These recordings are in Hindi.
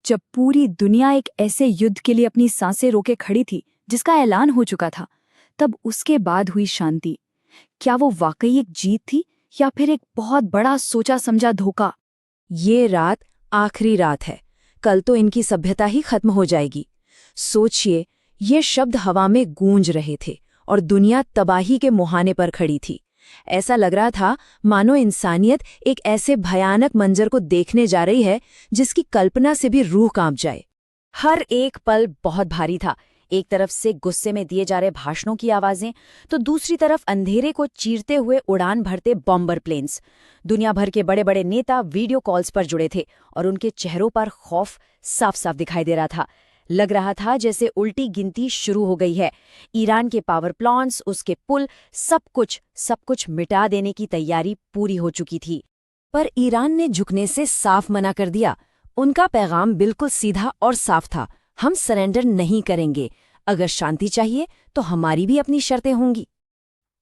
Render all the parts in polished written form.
जब पूरी दुनिया एक ऐसे युद्ध के लिए अपनी सांसें रोके खड़ी थी जिसका ऐलान हो चुका था, तब उसके बाद हुई शांति, क्या वो वाकई एक जीत थी या फिर एक बहुत बड़ा सोचा समझा धोखा? ये रात आखिरी रात है। कल तो इनकी सभ्यता ही खत्म हो जाएगी। सोचिए, ये शब्द हवा में गूंज रहे थे और दुनिया तबाही के मुहाने पर खड़ी थी। ऐसा लग रहा था मानो इंसानियत एक ऐसे भयानक मंजर को देखने जा रही है जिसकी कल्पना से भी रूह कांप जाए। हर एक पल बहुत भारी था। एक तरफ से गुस्से में दिए जा रहे भाषणों की आवाजें, तो दूसरी तरफ अंधेरे को चीरते हुए उड़ान भरते बॉम्बर प्लेन्स। दुनिया भर के बड़े बड़े नेता वीडियो कॉल्स पर जुड़े थे और उनके चेहरों पर खौफ साफ साफ दिखाई दे रहा था। लग रहा था जैसे उल्टी गिनती शुरू हो गई है। ईरान के पावर प्लांट्स, उसके पुल, सब कुछ मिटा देने की तैयारी पूरी हो चुकी थी। पर ईरान ने झुकने से साफ मना कर दिया। उनका पैगाम बिल्कुल सीधा और साफ था, हम सरेंडर नहीं करेंगे। अगर शांति चाहिए तो हमारी भी अपनी शर्तें होंगी।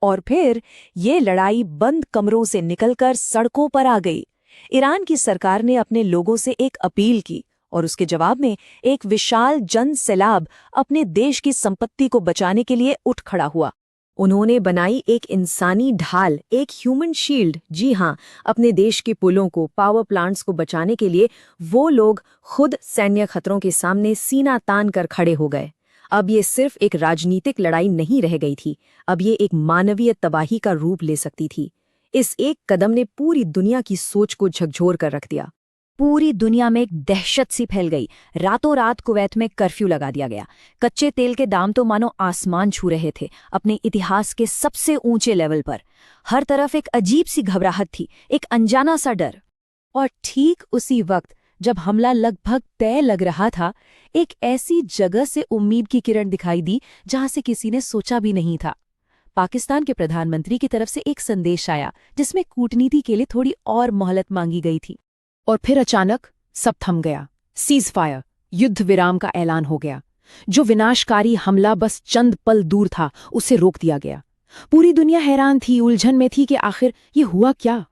और फिर ये लड़ाई बंद कमरों से निकलकर सड़कों पर आ गई। ईरान की सरकार ने अपने लोगों से एक अपील की और उसके जवाब में एक विशाल जन सैलाब अपने देश की संपत्ति को बचाने के लिए उठ खड़ा हुआ। उन्होंने बनाई एक इंसानी ढाल, एक ह्यूमन शील्ड। जी हाँ, अपने देश के पुलों को, पावर प्लांट्स को बचाने के लिए वो लोग खुद सैन्य खतरों के सामने सीना तान कर खड़े हो गए। अब ये सिर्फ एक राजनीतिक लड़ाई नहीं रह गई थी, अब ये एक मानवीय तबाही का रूप ले सकती थी। इस एक कदम ने पूरी दुनिया की सोच को झकझोर कर रख दिया। पूरी दुनिया में एक दहशत सी फैल गई। रातों रात कुवैत में कर्फ्यू लगा दिया गया। कच्चे तेल के दाम तो मानो आसमान छू रहे थे, अपने इतिहास के सबसे ऊंचे लेवल पर। हर तरफ एक अजीब सी घबराहट थी, एक अनजाना सा डर। और ठीक उसी वक्त जब हमला लगभग तय लग रहा था, एक ऐसी जगह से उम्मीद की किरण दिखाई दी जहां से किसी ने सोचा भी नहीं था। पाकिस्तान के प्रधानमंत्री की तरफ से एक संदेश आया जिसमें कूटनीति के लिए थोड़ी और मोहलत मांगी गई थी। और फिर अचानक सब थम गया। सीज फायर, युद्ध विराम का ऐलान हो गया। जो विनाशकारी हमला बस चंद पल दूर था, उसे रोक दिया गया। पूरी दुनिया हैरान थी, उलझन में थी कि आखिर ये हुआ क्या।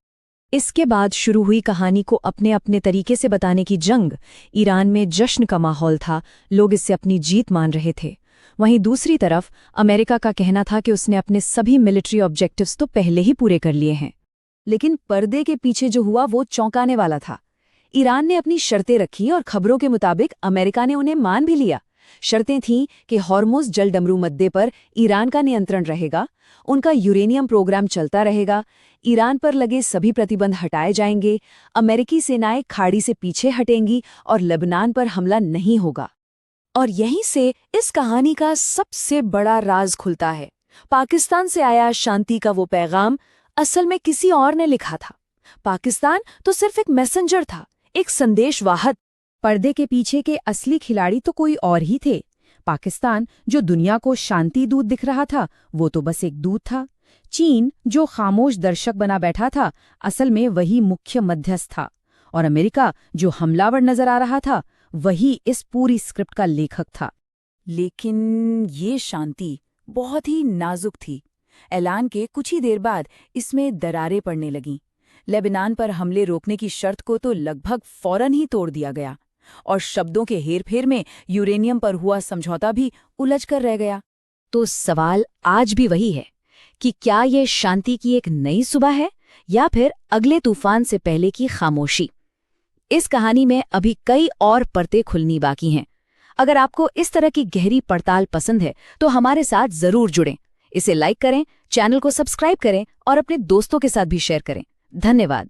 इसके बाद शुरू हुई कहानी को अपने अपने तरीके से बताने की जंग। ईरान में जश्न का माहौल था, लोग इससे अपनी जीत मान रहे थे। वहीं दूसरी तरफ अमेरिका का कहना था कि उसने अपने सभी मिलिट्री ऑब्जेक्टिव्स तो पहले ही पूरे कर लिए हैं। लेकिन पर्दे के पीछे जो हुआ वो चौंकाने वाला था। ईरान ने अपनी शर्तें रखी और खबरों के मुताबिक अमेरिका ने उन्हें मान भी लिया। शर्तें थीं कि हॉर्मुज़ जलडमरू मद्दे पर ईरान का नियंत्रण रहेगा, उनका यूरेनियम प्रोग्राम चलता रहेगा, ईरान पर लगे सभी प्रतिबंध हटाए जाएंगे, अमेरिकी सेनाएं खाड़ी से पीछे हटेंगी और लेबनान पर हमला नहीं होगा। और यहीं से इस कहानी का सबसे बड़ा राज खुलता है। पाकिस्तान से आया शांति का वो पैगाम असल में किसी और ने लिखा था। पाकिस्तान तो सिर्फ एक मैसेंजर था, एक संदेशवाहक। पर्दे के पीछे के असली खिलाड़ी तो कोई और ही थे। पाकिस्तान, जो दुनिया को शांति दूत दिख रहा था, वो तो बस एक दूत था। चीन, जो खामोश दर्शक बना बैठा था, असल में वही मुख्य मध्यस्थ था। और अमेरिका, जो हमलावर नजर आ रहा था, वही इस पूरी स्क्रिप्ट का लेखक था। लेकिन ये शांति बहुत ही नाजुक थी। ऐलान के कुछ ही देर बाद इसमें दरारें पड़ने लगीं। लेबनान पर हमले रोकने की शर्त को तो लगभग फौरन ही तोड़ दिया गया और शब्दों के हेरफेर में यूरेनियम पर हुआ समझौता भी उलझ कर रह गया। तो सवाल आज भी वही है कि क्या ये शांति की एक नई सुबह है या फिर अगले तूफान से पहले की खामोशी। इस कहानी में अभी कई और परतें खुलनी बाकी हैं। अगर आपको इस तरह की गहरी पड़ताल पसंद है तो हमारे साथ जरूर जुड़ें। इसे लाइक करें, चैनल को सब्सक्राइब करें और अपने दोस्तों के साथ भी शेयर करें। धन्यवाद।